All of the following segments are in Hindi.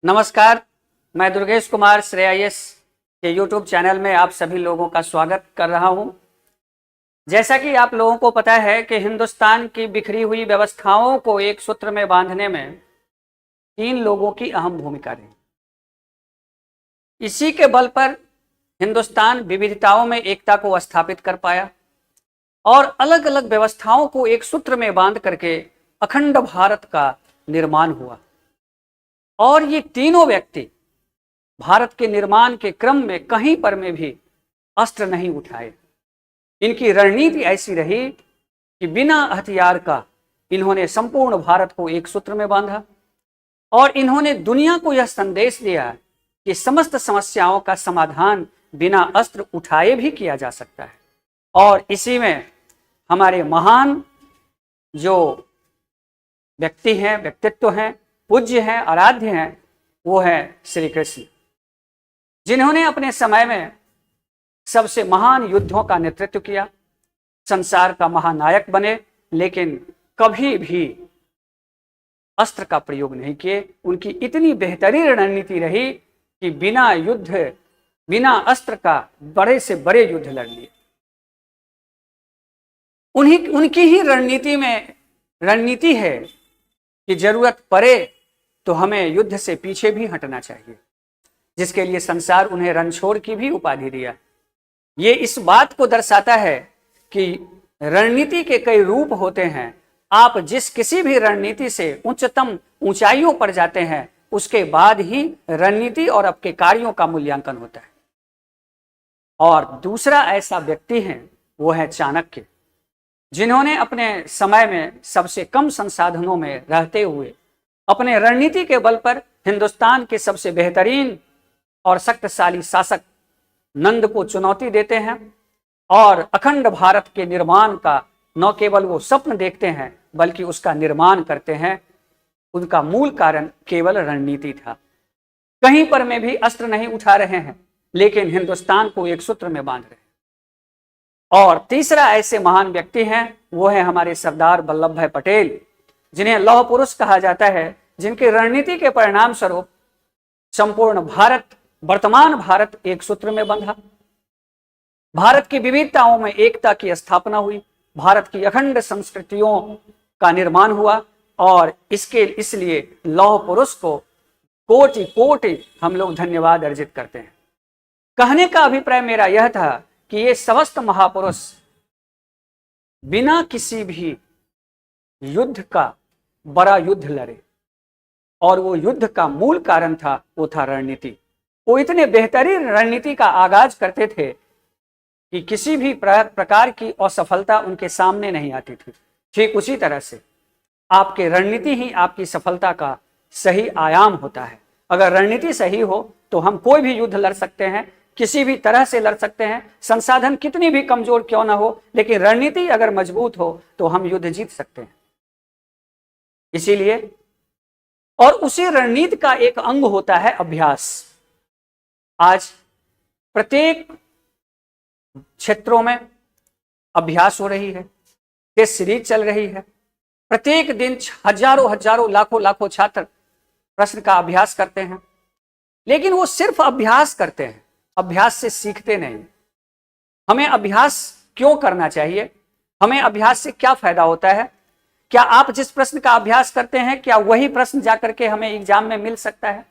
नमस्कार, मैं दुर्गेश कुमार श्रेयास के YouTube चैनल में आप सभी लोगों का स्वागत कर रहा हूं। जैसा कि आप लोगों को पता है कि हिंदुस्तान की बिखरी हुई व्यवस्थाओं को एक सूत्र में बांधने में 3 लोगों की अहम भूमिका रही। इसी के बल पर हिंदुस्तान विविधताओं में एकता को स्थापित कर पाया और अलग अलग व्यवस्थाओं को एक सूत्र में बांध करके अखंड भारत का निर्माण हुआ। और ये तीनों व्यक्ति भारत के निर्माण के क्रम में कहीं पर में भी अस्त्र नहीं उठाए। इनकी रणनीति ऐसी रही कि बिना हथियार का इन्होंने संपूर्ण भारत को एक सूत्र में बांधा और इन्होंने दुनिया को यह संदेश दिया कि समस्त समस्याओं का समाधान बिना अस्त्र उठाए भी किया जा सकता है। और इसी में हमारे महान जो व्यक्ति हैं, व्यक्तित्व हैं, पूज्य हैं, आराध्य हैं, वो है श्री कृष्ण, जिन्होंने अपने समय में सबसे महान युद्धों का नेतृत्व किया, संसार का महानायक बने, लेकिन कभी भी अस्त्र का प्रयोग नहीं किए। उनकी इतनी बेहतरीन रणनीति रही कि बिना युद्ध, बिना अस्त्र का बड़े से बड़े युद्ध लड़ लिए। उनकी ही रणनीति है कि जरूरत पड़े तो हमें युद्ध से पीछे भी हटना चाहिए, जिसके लिए संसार उन्हें रणछोड़ की भी उपाधि दिया। ये इस बात को दर्शाता है कि रणनीति के कई रूप होते हैं। आप जिस किसी भी रणनीति से उच्चतम ऊंचाइयों पर जाते हैं, उसके बाद ही रणनीति और आपके कार्यों का मूल्यांकन होता है। और दूसरा ऐसा व्यक्ति है, वो है चाणक्य, जिन्होंने अपने समय में सबसे कम संसाधनों में रहते हुए अपने रणनीति के बल पर हिंदुस्तान के सबसे बेहतरीन और शक्तिशाली शासक नंद को चुनौती देते हैं और अखंड भारत के निर्माण का न केवल वो स्वप्न देखते हैं बल्कि उसका निर्माण करते हैं। उनका मूल कारण केवल रणनीति था। कहीं पर में भी अस्त्र नहीं उठा रहे हैं, लेकिन हिंदुस्तान को एक सूत्र में बांध रहे हैं। और तीसरा ऐसे महान व्यक्ति हैं, वो है हमारे सरदार वल्लभ भाई पटेल, जिन्हें लौह पुरुष कहा जाता है, जिनकी रणनीति के परिणाम स्वरूप संपूर्ण भारत, वर्तमान भारत एक सूत्र में बंधा। भारत की विविधताओं में एकता की स्थापना हुई, भारत की अखंड संस्कृतियों का निर्माण हुआ और इसलिए लौह पुरुष को कोटि कोटि हम लोग धन्यवाद अर्जित करते हैं। कहने का अभिप्राय मेरा यह था कि ये समस्त महापुरुष बिना किसी भी युद्ध का बड़ा युद्ध लड़े और वो युद्ध का मूल कारण था, वो था रणनीति। वो इतने बेहतरीन रणनीति का आगाज करते थे कि किसी भी प्रकार की असफलता उनके सामने नहीं आती थी। ठीक उसी तरह से आपकी रणनीति ही आपकी सफलता का सही आयाम होता है। अगर रणनीति सही हो तो हम कोई भी युद्ध लड़ सकते हैं, किसी भी तरह से लड़ सकते हैं, संसाधन कितनी भी कमजोर क्यों ना हो, लेकिन रणनीति अगर मजबूत हो तो हम युद्ध जीत सकते हैं। इसीलिए और उसी रणनीति का एक अंग होता है अभ्यास। आज प्रत्येक क्षेत्रों में अभ्यास हो रही है, टेस्ट सीरीज चल रही है। प्रत्येक दिन हजारों लाखों छात्र प्रश्न का अभ्यास करते हैं, लेकिन वो सिर्फ अभ्यास करते हैं, अभ्यास से सीखते नहीं। हमें अभ्यास क्यों करना चाहिए? हमें अभ्यास से क्या फायदा होता है? क्या आप जिस प्रश्न का अभ्यास करते हैं, क्या वही प्रश्न जाकर के हमें एग्जाम में मिल सकता है?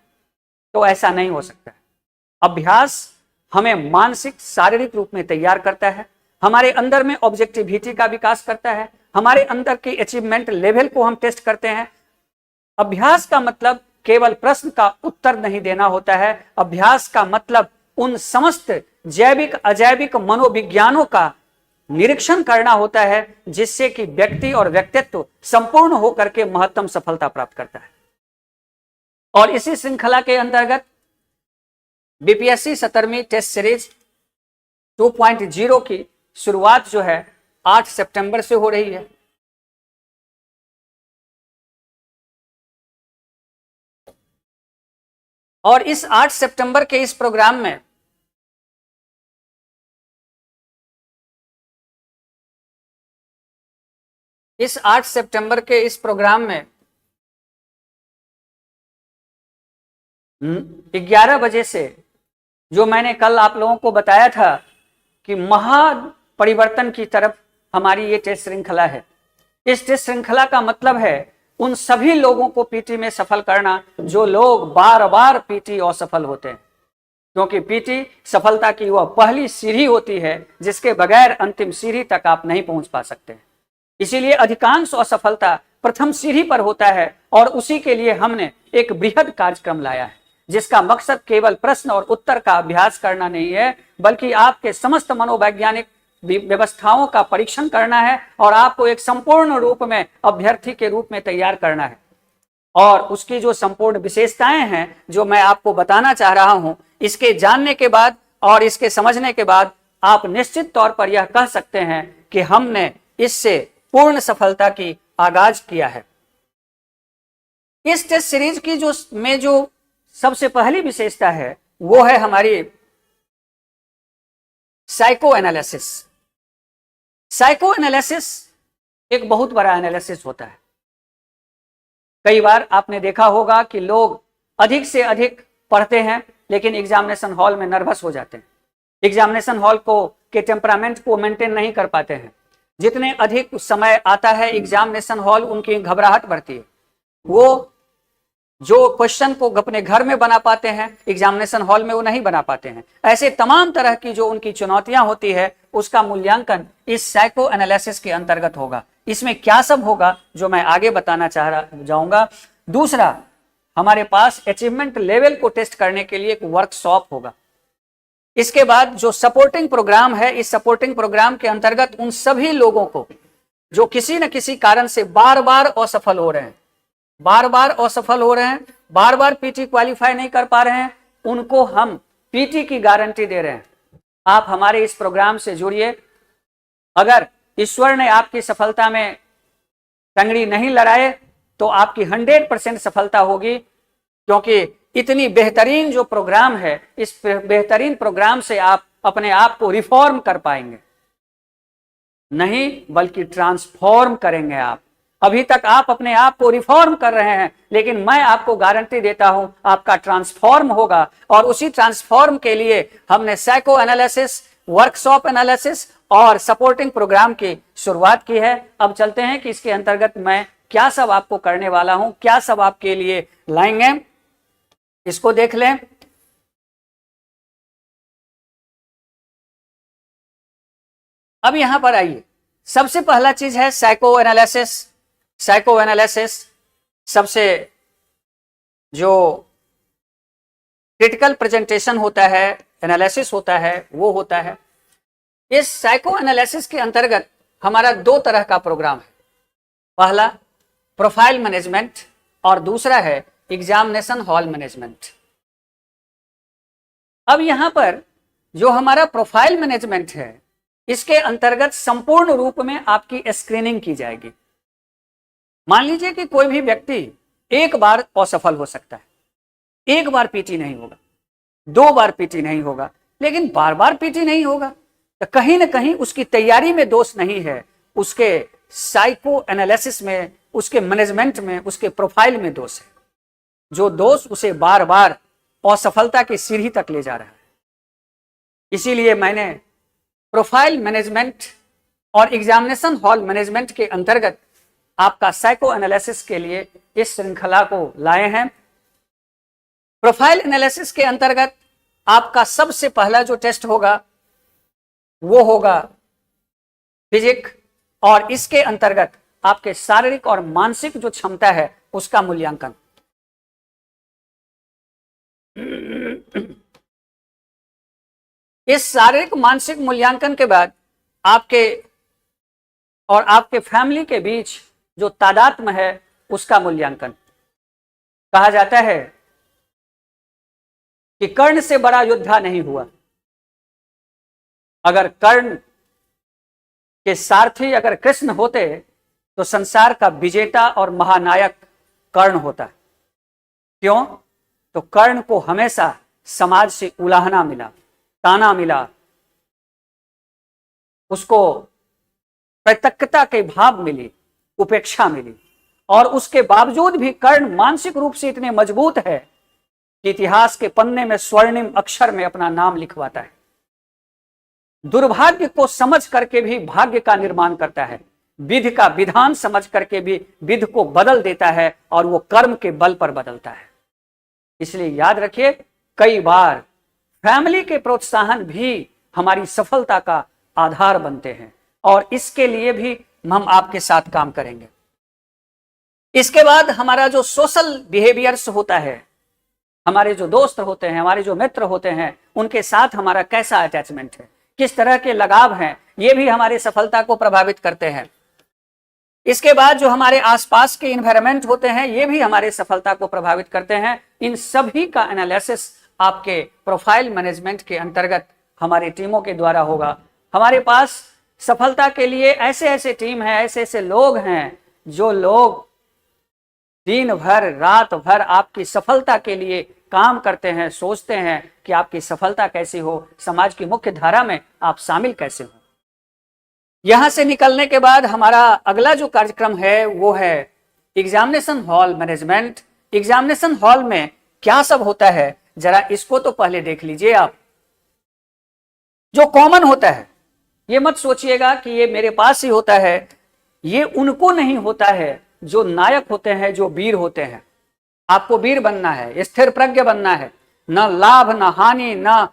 तो ऐसा नहीं हो सकता है। अभ्यास हमें मानसिक, शारीरिक रूप में तैयार करता है, हमारे अंदर में ऑब्जेक्टिविटी का विकास करता है, हमारे अंदर की अचीवमेंट लेवल को हम टेस्ट करते हैं। अभ्यास का मतलब केवल प्रश्न का उत्तर नहीं देना होता है। अभ्यास का मतलब उन समस्त जैविक अजैविक मनोविज्ञानों का निरीक्षण करना होता है, जिससे कि व्यक्ति और व्यक्तित्व संपूर्ण होकर के महत्तम सफलता प्राप्त करता है। और इसी श्रृंखला के अंतर्गत बीपीएससी 17वीं टेस्ट सीरीज 2.0 की शुरुआत जो है 8 सितंबर से हो रही है। और इस 8 सितंबर के इस प्रोग्राम में 11 बजे से जो मैंने कल आप लोगों को बताया था कि महा परिवर्तन की तरफ हमारी ये टेस्ट श्रृंखला है। इस टेस्ट श्रृंखला का मतलब है उन सभी लोगों को पीटी में सफल करना जो लोग बार बार पीटी असफल होते हैं, क्योंकि पीटी सफलता की वह पहली सीढ़ी होती है जिसके बगैर अंतिम सीढ़ी तक आप नहीं पहुंच पा सकते। इसीलिए अधिकांश असफलता प्रथम सीढ़ी पर होता है और उसी के लिए हमने एक बृहद कार्यक्रम लाया है जिसका मकसद केवल प्रश्न और उत्तर का अभ्यास करना नहीं है, बल्कि आपके समस्त मनोवैज्ञानिक व्यवस्थाओं का परीक्षण करना है और आपको एक संपूर्ण रूप में अभ्यर्थी के रूप में तैयार करना है। और उसकी जो संपूर्ण विशेषताएं हैं जो मैं आपको बताना चाह रहा हूं, इसके जानने के बाद और इसके समझने के बाद आप निश्चित तौर पर यह कह सकते हैं कि हमने इससे पूर्ण सफलता की आगाज किया है। इस टेस्ट सीरीज की जो सबसे पहली विशेषता है वो है हमारी साइको एनालिसिस। साइको एनालिसिस एक बहुत बड़ा एनालिसिस होता है। कई बार आपने देखा होगा कि लोग अधिक से अधिक पढ़ते हैं लेकिन एग्जामिनेशन हॉल में नर्वस हो जाते हैं, एग्जामिनेशन हॉल के टेम्परामेंट को मेंटेन नहीं कर पाते हैं। जितने अधिक समय आता है एग्जामिनेशन हॉल, उनकी घबराहट बढ़ती है। वो जो क्वेश्चन को अपने घर में बना पाते हैं एग्जामिनेशन हॉल में वो नहीं बना पाते हैं। ऐसे तमाम तरह की जो उनकी चुनौतियां होती है उसका मूल्यांकन इस साइको एनालिसिस के अंतर्गत होगा। इसमें क्या सब होगा जो मैं आगे बताना जाऊंगा। दूसरा, हमारे पास अचीवमेंट लेवल को टेस्ट करने के लिए एक वर्कशॉप होगा। इसके बाद जो सपोर्टिंग प्रोग्राम है, इस सपोर्टिंग प्रोग्राम के अंतर्गत उन सभी लोगों को जो किसी न किसी कारण से बार बार असफल हो रहे हैं, बार बार पीटी क्वालिफाई नहीं कर पा रहे हैं, उनको हम पीटी की गारंटी दे रहे हैं। आप हमारे इस प्रोग्राम से जुड़िए। अगर ईश्वर ने आपकी सफलता में टंगड़ी नहीं लड़ाए तो आपकी 100% सफलता होगी, क्योंकि इतनी बेहतरीन जो प्रोग्राम है, इस बेहतरीन प्रोग्राम से आप अपने आप को रिफॉर्म कर पाएंगे, नहीं बल्कि ट्रांसफॉर्म करेंगे आप। अभी तक आप अपने आप को रिफॉर्म कर रहे हैं, लेकिन मैं आपको गारंटी देता हूं आपका ट्रांसफॉर्म होगा। और उसी ट्रांसफॉर्म के लिए हमने साइको एनालिसिस, वर्कशॉप एनालिसिस और सपोर्टिंग प्रोग्राम की शुरुआत की है। अब चलते हैं कि इसके अंतर्गत मैं क्या सब आपको करने वाला हूं, क्या सब आपके लिए लाएंगे, इसको देख लें। अब यहां पर आइए, सबसे पहला चीज है साइको एनालिसिस। साइको एनालिसिस सबसे जो क्रिटिकल प्रेजेंटेशन होता है, एनालिसिस होता है, वो होता है। इस साइको एनालिसिस के अंतर्गत हमारा 2 तरह का प्रोग्राम है। पहला प्रोफाइल मैनेजमेंट और दूसरा है एग्जामिनेशन हॉल मैनेजमेंट। अब यहां पर जो हमारा प्रोफाइल मैनेजमेंट है, इसके अंतर्गत संपूर्ण रूप में आपकी स्क्रीनिंग की जाएगी। मान लीजिए कि कोई भी व्यक्ति एक बार असफल हो सकता है, एक बार पीटी नहीं होगा, 2 बार पीटी नहीं होगा, लेकिन बार बार पीटी नहीं होगा, तो कहीं ना कहीं उसकी तैयारी में दोष नहीं है, उसके साइको एनालिसिस में, उसके मैनेजमेंट में, उसके प्रोफाइल में दोष है, जो दोष उसे बार बार असफलता की सीढ़ी तक ले जा रहा है। इसीलिए मैंने प्रोफाइल मैनेजमेंट और एग्जामिनेशन हॉल मैनेजमेंट के अंतर्गत आपका साइको एनालिसिस के लिए इस श्रृंखला को लाए हैं। प्रोफाइल एनालिसिस के अंतर्गत आपका सबसे पहला जो टेस्ट होगा वो होगा फिजिक, और इसके अंतर्गत आपके शारीरिक और मानसिक जो क्षमता है उसका मूल्यांकन। इस शारीरिक मानसिक मूल्यांकन के बाद आपके और आपके फैमिली के बीच जो तादात्म्य है उसका मूल्यांकन। कहा जाता है कि कर्ण से बड़ा योद्धा नहीं हुआ। अगर कर्ण के सारथी अगर कृष्ण होते तो संसार का विजेता और महानायक कर्ण होता। क्यों? तो कर्ण को हमेशा समाज से उलाहना मिला, ताना मिला, उसको प्रत्यक्षता के भाव मिली, उपेक्षा मिली, और उसके बावजूद भी कर्ण मानसिक रूप से इतने मजबूत है कि इतिहास के पन्ने में स्वर्णिम अक्षर में अपना नाम लिखवाता है। दुर्भाग्य को समझ करके भी भाग्य का निर्माण करता है। विधि का विधान समझ करके भी विधि को बदल देता है और वो कर्म के बल पर बदलता है। इसलिए याद रखिए, कई बार फैमिली के प्रोत्साहन भी हमारी सफलता का आधार बनते हैं और इसके लिए भी हम आपके साथ काम करेंगे। इसके बाद हमारा जो सोशल बिहेवियर्स होता है, हमारे जो दोस्त होते हैं, हमारे जो मित्र होते हैं, उनके साथ हमारा कैसा अटैचमेंट है, किस तरह के लगाव हैं, ये भी हमारी सफलता को प्रभावित करते हैं। इसके बाद जो हमारे आसपास के इन्वायरमेंट होते हैं, ये भी हमारे सफलता को प्रभावित करते हैं। इन सभी का एनालिसिस आपके प्रोफाइल मैनेजमेंट के अंतर्गत हमारी टीमों के द्वारा होगा। हमारे पास सफलता के लिए ऐसे ऐसे टीम हैं, ऐसे ऐसे लोग हैं जो लोग दिन भर रात भर आपकी सफलता के लिए काम करते हैं, सोचते हैं कि आपकी सफलता कैसी हो, समाज की मुख्य धारा में आप शामिल कैसे हो। यहां से निकलने के बाद हमारा अगला जो कार्यक्रम है वो है examination hall management. Examination hall में क्या सब होता है, जरा इसको तो पहले देख लीजिए आप। जो कॉमन होता है, ये मत सोचिएगा कि ये मेरे पास ही होता है, ये उनको नहीं होता है जो नायक होते हैं, जो वीर होते हैं। आपको वीर बनना है, स्थिर प्रज्ञ बनना है, न लाभ न हानि, न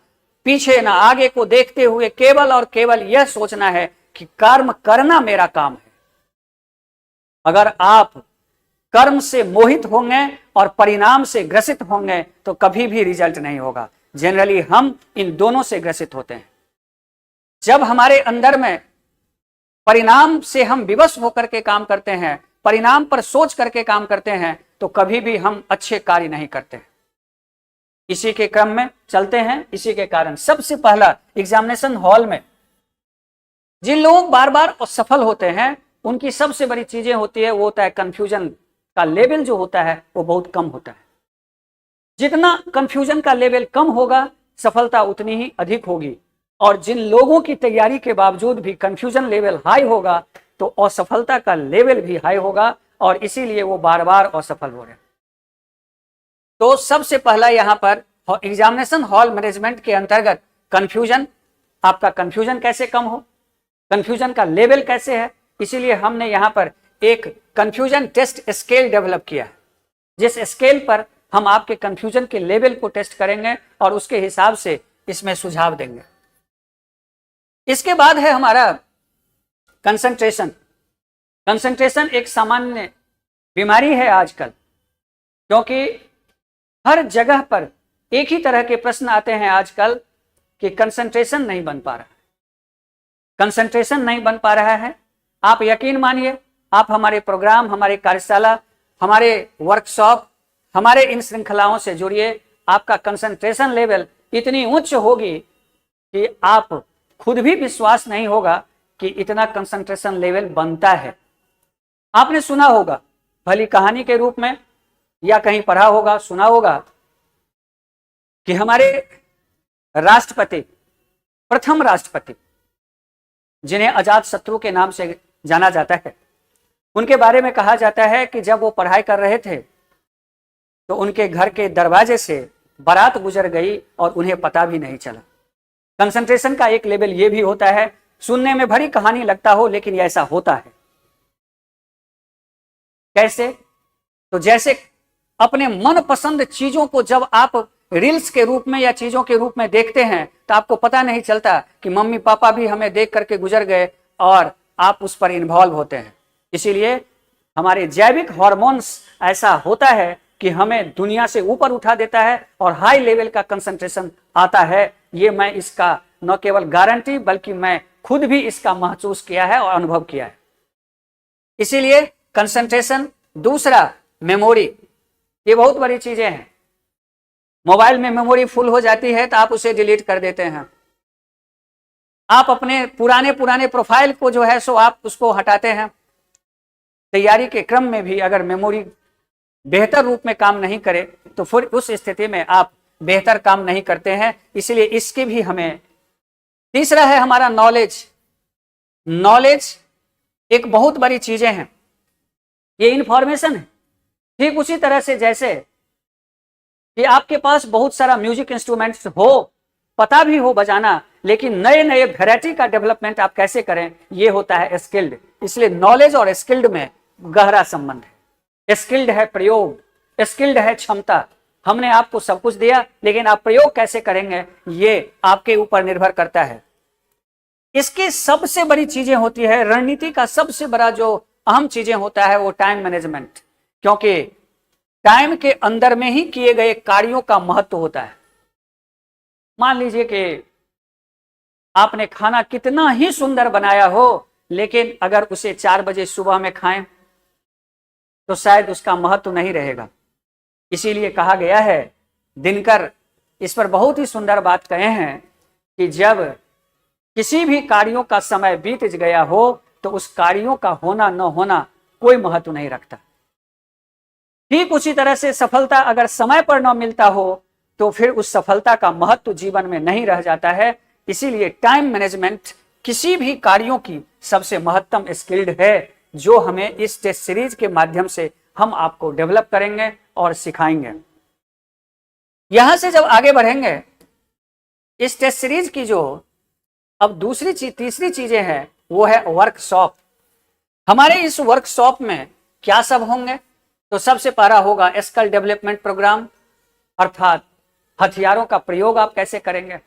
पीछे न आगे को देखते हुए केवल और केवल यह सोचना है कि कर्म करना मेरा काम है। अगर आप कर्म से मोहित होंगे और परिणाम से ग्रसित होंगे तो कभी भी रिजल्ट नहीं होगा। जनरली हम इन दोनों से ग्रसित होते हैं। जब हमारे अंदर में परिणाम से हम विवश होकर के काम करते हैं, परिणाम पर सोच करके काम करते हैं, तो कभी भी हम अच्छे कार्य नहीं करते। इसी के क्रम में चलते हैं। इसी के कारण सबसे पहला एग्जामिनेशन हॉल में जिन लोग बार बार असफल होते हैं, उनकी सबसे बड़ी चीजें होती है, वो होता है कंफ्यूजन का लेवल जो होता है वो बहुत कम होता है। जितना कंफ्यूजन का लेवल कम होगा, सफलता उतनी ही अधिक होगी। और जिन लोगों की तैयारी के बावजूद भी कंफ्यूजन लेवल हाई होगा, तो असफलता का लेवल भी हाई होगा और इसीलिए वो बार बार असफल हो रहे हैं। तो सबसे पहला यहां पर एग्जामिनेशन हॉल मैनेजमेंट के अंतर्गत कंफ्यूजन, आपका कंफ्यूजन कैसे कम हो, कंफ्यूजन का लेवल कैसे है, इसीलिए हमने यहां पर एक कंफ्यूजन टेस्ट स्केल डेवलप किया है, जिस स्केल पर हम आपके कंफ्यूजन के लेवल को टेस्ट करेंगे और उसके हिसाब से इसमें सुझाव देंगे। इसके बाद है हमारा कंसंट्रेशन। कंसंट्रेशन एक सामान्य बीमारी है आजकल, क्योंकि हर जगह पर एक ही तरह के प्रश्न आते हैं आजकल कि कंसंट्रेशन नहीं बन पा रहा है, कंसंट्रेशन नहीं बन पा रहा है। आप यकीन मानिए, आप हमारे प्रोग्राम, हमारे कार्यशाला, हमारे वर्कशॉप, हमारे इन श्रृंखलाओं से जुड़िए, आपका कंसंट्रेशन लेवल इतनी उच्च होगी कि आप खुद भी विश्वास नहीं होगा कि इतना कंसंट्रेशन लेवल बनता है। आपने सुना होगा भली कहानी के रूप में या कहीं पढ़ा होगा, सुना होगा कि हमारे राष्ट्रपति, प्रथम राष्ट्रपति जिन्हें अजात शत्रु के नाम से जाना जाता है, उनके बारे में कहा जाता है कि जब वो पढ़ाई कर रहे थे तो उनके घर के दरवाजे से बारात गुजर गई और उन्हें पता भी नहीं चला। कंसंट्रेशन का एक लेवल ये भी होता है, सुनने में भरी कहानी लगता हो लेकिन ऐसा होता है। कैसे? तो जैसे अपने मनपसंद चीजों को जब आप रील्स के रूप में या चीजों के रूप में देखते हैं तो आपको पता नहीं चलता कि मम्मी पापा भी हमें देख करके गुजर गए और आप उस पर इन्वॉल्व होते हैं। इसीलिए हमारे जैविक हार्मोन्स ऐसा होता है कि हमें दुनिया से ऊपर उठा देता है और हाई लेवल का कंसंट्रेशन आता है। ये मैं इसका न केवल गारंटी बल्कि मैं खुद भी इसका महसूस किया है और अनुभव किया है। इसीलिए कंसंट्रेशन। दूसरा, मेमोरी। ये बहुत बड़ी चीजें हैं। मोबाइल में मेमोरी फुल हो जाती है तो आप उसे डिलीट कर देते हैं। आप अपने पुराने प्रोफाइल को जो है सो आप उसको हटाते हैं। तैयारी के क्रम में भी अगर मेमोरी बेहतर रूप में काम नहीं करे तो फिर उस स्थिति में आप बेहतर काम नहीं करते हैं। इसलिए इसकी भी हमें। तीसरा है हमारा नॉलेज। नॉलेज एक बहुत बड़ी चीजें हैं, ये इंफॉर्मेशन है। ठीक उसी तरह से जैसे कि आपके पास बहुत सारा म्यूजिक इंस्ट्रूमेंट्स हो, पता भी हो बजाना, लेकिन नए नए वैरायटी का डेवलपमेंट आप कैसे करें, ये होता है स्किल्ड। इसलिए नॉलेज और स्किल्ड में गहरा संबंध है। स्किल्ड है प्रयोग, स्किल्ड है क्षमता। हमने आपको सब कुछ दिया, लेकिन आप प्रयोग कैसे करेंगे ये आपके ऊपर निर्भर करता है। इसकी सबसे बड़ी चीजें होती है, रणनीति का सबसे बड़ा जो अहम चीजें होता है वो टाइम मैनेजमेंट, क्योंकि टाइम के अंदर में ही किए गए कार्यों का महत्व होता है। मान लीजिए कि आपने खाना कितना ही सुंदर बनाया हो, लेकिन अगर उसे 4 बजे सुबह में खाएं तो शायद उसका महत्व नहीं रहेगा। इसीलिए कहा गया है, दिनकर इस पर बहुत ही सुंदर बात कहे हैं कि जब किसी भी कार्यों का समय बीत गया हो तो उस कार्यों का होना न होना कोई महत्व नहीं रखता। ठीक उसी तरह से सफलता अगर समय पर न मिलता हो तो फिर उस सफलता का महत्व जीवन में नहीं रह जाता है। इसीलिए टाइम मैनेजमेंट किसी भी कार्यों की सबसे महत्तम स्किल्ड है, जो हमें इस टेस्ट सीरीज के माध्यम से हम आपको डेवलप करेंगे और सिखाएंगे। यहां से जब आगे बढ़ेंगे, इस टेस्ट सीरीज की जो अब दूसरी चीज तीसरी चीजें हैं वो है वर्कशॉप। हमारे इस वर्कशॉप में क्या सब होंगे, तो सबसे पहला होगा स्किल डेवलपमेंट प्रोग्राम, अर्थात हथियारों का प्रयोग आप कैसे करेंगे।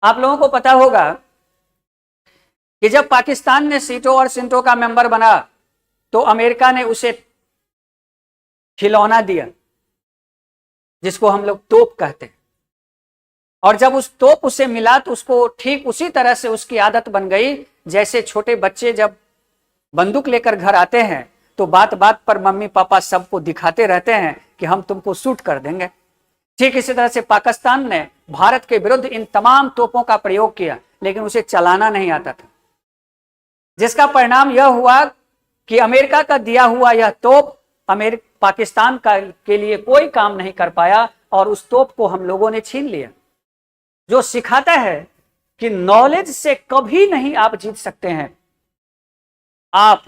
आप लोगों को पता होगा कि जब पाकिस्तान ने सीटो और सिंटो का मेंबर बना तो अमेरिका ने उसे खिलौना दिया जिसको हम लोग तोप कहते हैं, और जब उस तोप उसे मिला तो उसको ठीक उसी तरह से उसकी आदत बन गई, जैसे छोटे बच्चे जब बंदूक लेकर घर आते हैं तो बात बात पर मम्मी पापा सबको दिखाते रहते हैं कि हम तुमको शूट कर देंगे। ठीक इसी तरह से पाकिस्तान ने भारत के विरुद्ध इन तमाम तोपों का प्रयोग किया, लेकिन उसे चलाना नहीं आता था, जिसका परिणाम यह हुआ कि अमेरिका का दिया हुआ यह तोप पाकिस्तान के लिए कोई काम नहीं कर पाया और उस तोप को हम लोगों ने छीन लिया। जो सिखाता है कि नॉलेज से कभी नहीं आप जीत सकते हैं। आप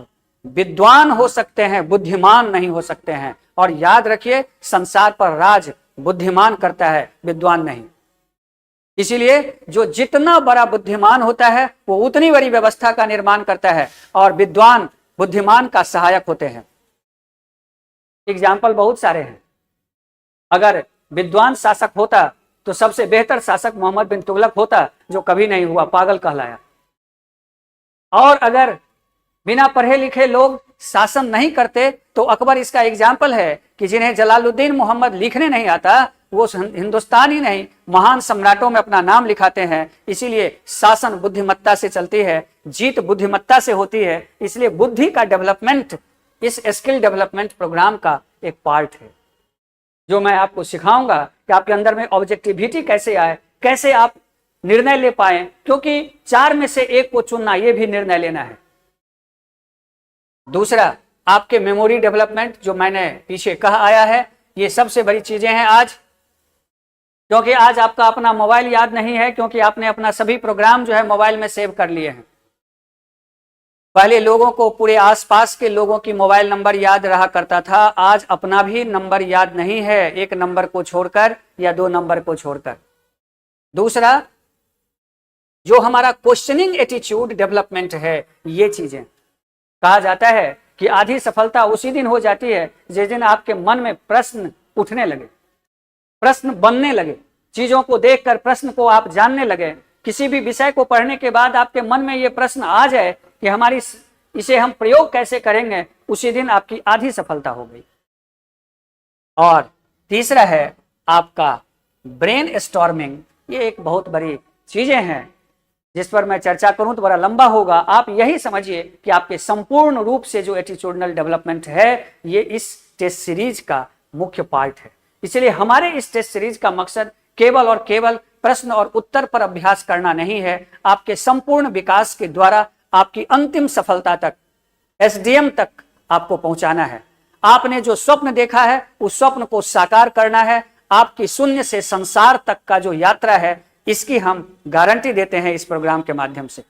विद्वान हो सकते हैं, बुद्धिमान नहीं हो सकते हैं। और याद रखिए, संसार पर राज बुद्धिमान करता है, विद्वान नहीं। इसीलिए जो जितना बड़ा बुद्धिमान होता है वो उतनी बड़ी व्यवस्था का निर्माण करता है, और विद्वान बुद्धिमान का सहायक होते हैं। एग्जाम्पल बहुत सारे हैं। अगर विद्वान शासक होता तो सबसे बेहतर शासक मोहम्मद बिन तुगलक होता, जो कभी नहीं हुआ, पागल कहलाया। और अगर बिना पढ़े लिखे लोग शासन नहीं करते तो अकबर इसका एग्जाम्पल है कि जिन्हें जलालुद्दीन मोहम्मद लिखने नहीं आता वो हिंदुस्तान ही नहीं महान सम्राटों में अपना नाम लिखाते हैं। इसीलिए शासन बुद्धिमत्ता से चलती है, जीत बुद्धिमत्ता से होती है। इसलिए बुद्धि का डेवलपमेंट इस स्किल डेवलपमेंट प्रोग्राम का एक पार्ट है, जो मैं आपको सिखाऊंगा कि आपके अंदर में ऑब्जेक्टिविटी कैसे आए, कैसे आप निर्णय ले पाए, क्योंकि 4 में से 1 को चुनना ये भी निर्णय लेना है। दूसरा, आपके मेमोरी डेवलपमेंट, जो मैंने पीछे कहा आया है, ये सबसे बड़ी चीजें हैं आज, क्योंकि आज आपका अपना मोबाइल याद नहीं है, क्योंकि आपने अपना सभी प्रोग्राम जो है मोबाइल में सेव कर लिए हैं। पहले लोगों को पूरे आसपास के लोगों की मोबाइल नंबर याद रहा करता था, आज अपना भी नंबर याद नहीं है, 1 नंबर को छोड़कर या 2 नंबर को छोड़कर। दूसरा, जो हमारा क्वेश्चनिंग एटीट्यूड डेवलपमेंट है, ये चीजें कहा जाता है कि आधी सफलता उसी दिन हो जाती है जिस दिन आपके मन में प्रश्न उठने लगे, प्रश्न बनने लगे, चीजों को देखकर प्रश्न को आप जानने लगे। किसी भी विषय को पढ़ने के बाद आपके मन में ये प्रश्न आ जाए कि इसे हम प्रयोग कैसे करेंगे, उसी दिन आपकी आधी सफलता हो गई। और तीसरा है आपका ब्रेन स्टॉर्मिंग। ये एक बहुत बड़ी चीजें हैं जिस पर मैं चर्चा करूं तो बड़ा लंबा होगा। आप यही समझिए कि आपके संपूर्ण रूप से जो एटीट्यूडनल डेवलपमेंट है, ये इस टेस्ट सीरीज का मुख्य पार्ट है। इसलिए हमारे इस टेस्ट सीरीज का मकसद केवल और केवल प्रश्न और उत्तर पर अभ्यास करना नहीं है, आपके संपूर्ण विकास के द्वारा आपकी अंतिम सफलता तक, एसडीएम तक आपको पहुंचाना है। आपने जो स्वप्न देखा है उस स्वप्न को साकार करना है। आपकी शून्य से संसार तक का जो यात्रा है, इसकी हम गारंटी देते हैं इस प्रोग्राम के माध्यम से।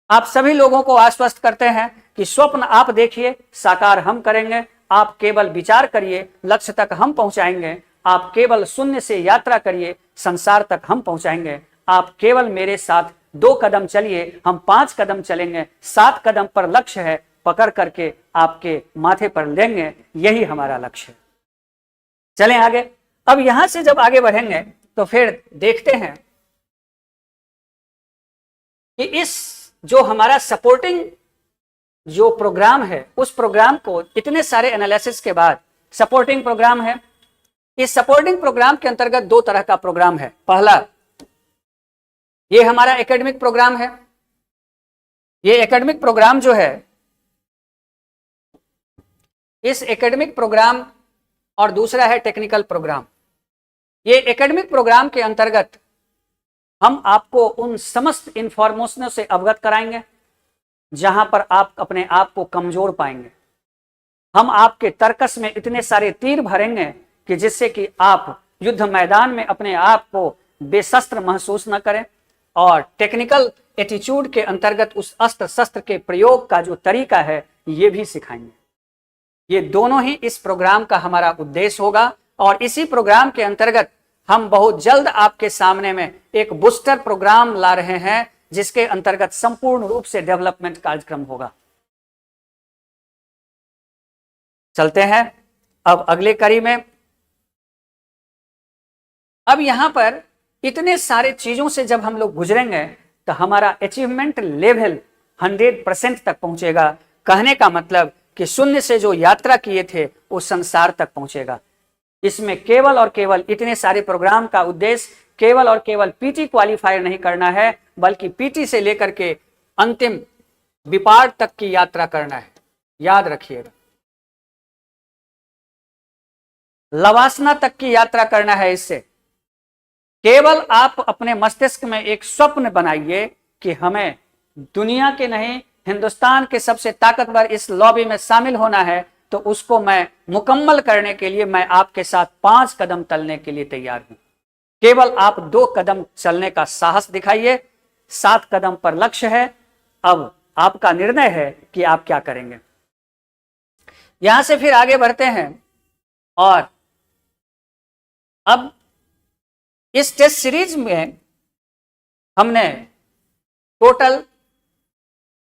आप सभी लोगों को आश्वस्त करते हैं कि स्वप्न आप देखिए, साकार हम करेंगे। आप केवल विचार करिए, लक्ष्य तक हम पहुंचाएंगे। आप केवल शून्य से यात्रा करिए, संसार तक हम पहुंचाएंगे। आप केवल मेरे साथ 2 कदम चलिए, हम 5 कदम चलेंगे, 7 कदम पर लक्ष्य है, पकड़ करके आपके माथे पर लेंगे, यही हमारा लक्ष्य है। चलें आगे। अब यहां से जब आगे बढ़ेंगे तो फिर देखते हैं कि इस जो हमारा सपोर्टिंग जो प्रोग्राम है, उस प्रोग्राम को इतने सारे एनालिसिस के बाद सपोर्टिंग प्रोग्राम है। इस सपोर्टिंग प्रोग्राम के अंतर्गत 2 तरह का प्रोग्राम है। पहला, ये हमारा एकेडमिक प्रोग्राम है। ये एकेडमिक प्रोग्राम जो है, इस एकेडमिक प्रोग्राम, और दूसरा है टेक्निकल प्रोग्राम। ये एकेडमिक प्रोग्राम के अंतर्गत हम आपको उन समस्त इंफॉर्मेशनों से अवगत कराएंगे जहां पर आप अपने आप को कमजोर पाएंगे। हम आपके तर्कस में इतने सारे तीर भरेंगे कि जिससे कि आप युद्ध मैदान में अपने आप को बेशस्त्र महसूस न करें, और टेक्निकल एटीट्यूड के अंतर्गत उस अस्त्र शस्त्र के प्रयोग का जो तरीका है ये भी सिखाएंगे। ये दोनों ही इस प्रोग्राम का हमारा उद्देश्य होगा, और इसी प्रोग्राम के अंतर्गत हम बहुत जल्द आपके सामने में एक बूस्टर प्रोग्राम ला रहे हैं, जिसके अंतर्गत संपूर्ण रूप से डेवलपमेंट कार्यक्रम होगा। चलते हैं अब अगले कड़ी में। अब यहां पर इतने सारे चीजों से जब हम लोग गुजरेंगे तो हमारा अचीवमेंट लेवल 100% तक पहुंचेगा। कहने का मतलब कि शून्य से जो यात्रा किए थे वो संसार तक पहुंचेगा। इसमें केवल और केवल इतने सारे प्रोग्राम का उद्देश्य केवल और केवल पीटी क्वालिफायर नहीं करना है, बल्कि पीटी से लेकर के अंतिम विपार्ट तक की यात्रा करना है। याद रखिएगा, लवासना तक की यात्रा करना है। इससे केवल आप अपने मस्तिष्क में एक स्वप्न बनाइए कि हमें दुनिया के नहीं, हिंदुस्तान के सबसे ताकतवर इस लॉबी में शामिल होना है, तो उसको मैं मुकम्मल करने के लिए मैं आपके साथ 5 कदम चलने के लिए तैयार हूं। केवल आप 2 कदम चलने का साहस दिखाइए, 7 कदम पर लक्ष्य है। अब आपका निर्णय है कि आप क्या करेंगे। यहां से फिर आगे बढ़ते हैं, और अब इस टेस्ट सीरीज में हमने टोटल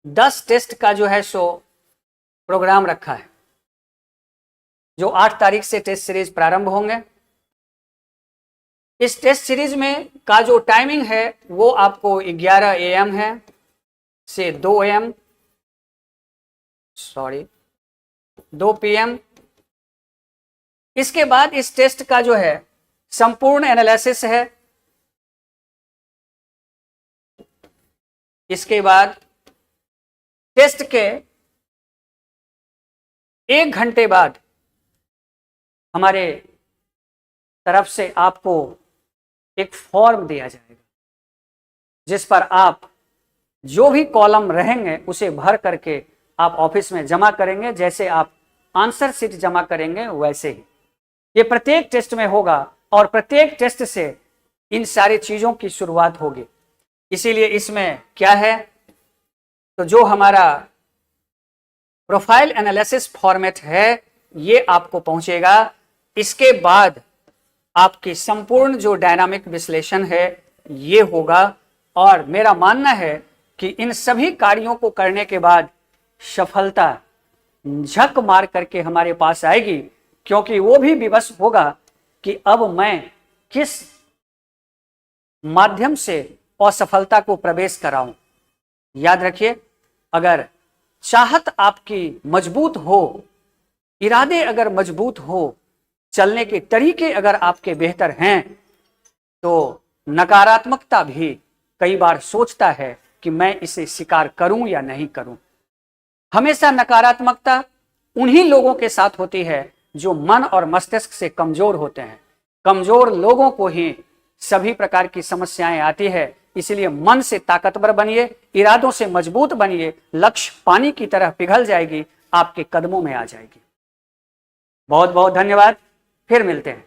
10 टेस्ट का जो है सो प्रोग्राम रखा है, जो 8 तारीख से टेस्ट सीरीज प्रारंभ होंगे। इस टेस्ट सीरीज में का जो टाइमिंग है वो आपको 11 AM है से 2 PM। इसके बाद इस टेस्ट का जो है संपूर्ण एनालिसिस है। इसके बाद टेस्ट के 1 घंटे बाद हमारे तरफ से आपको एक फॉर्म दिया जाएगा, जिस पर आप जो भी कॉलम रहेंगे उसे भर करके आप ऑफिस में जमा करेंगे। जैसे आप आंसर शीट जमा करेंगे वैसे ही ये प्रत्येक टेस्ट में होगा, और प्रत्येक टेस्ट से इन सारी चीजों की शुरुआत होगी। इसीलिए इसमें क्या है, तो जो हमारा प्रोफाइल एनालिसिस फॉर्मेट है ये आपको पहुंचेगा। इसके बाद आपकी संपूर्ण जो डायनामिक विश्लेषण है ये होगा, और मेरा मानना है कि इन सभी कार्यों को करने के बाद सफलता झक मार करके हमारे पास आएगी, क्योंकि वो भी विवश होगा कि अब मैं किस माध्यम से असफलता को प्रवेश कराऊं। याद रखिए, अगर चाहत आपकी मजबूत हो, इरादे अगर मजबूत हो, चलने के तरीके अगर आपके बेहतर हैं, तो नकारात्मकता भी कई बार सोचता है कि मैं इसे स्वीकार करूं या नहीं करूं। हमेशा नकारात्मकता उन्हीं लोगों के साथ होती है जो मन और मस्तिष्क से कमजोर होते हैं। कमजोर लोगों को ही सभी प्रकार की समस्याएं आती है। इसलिए मन से ताकतवर बनिए, इरादों से मजबूत बनिए, लक्ष्य पानी की तरह पिघल जाएगी, आपके कदमों में आ जाएगी। बहुत बहुत धन्यवाद, फिर मिलते हैं।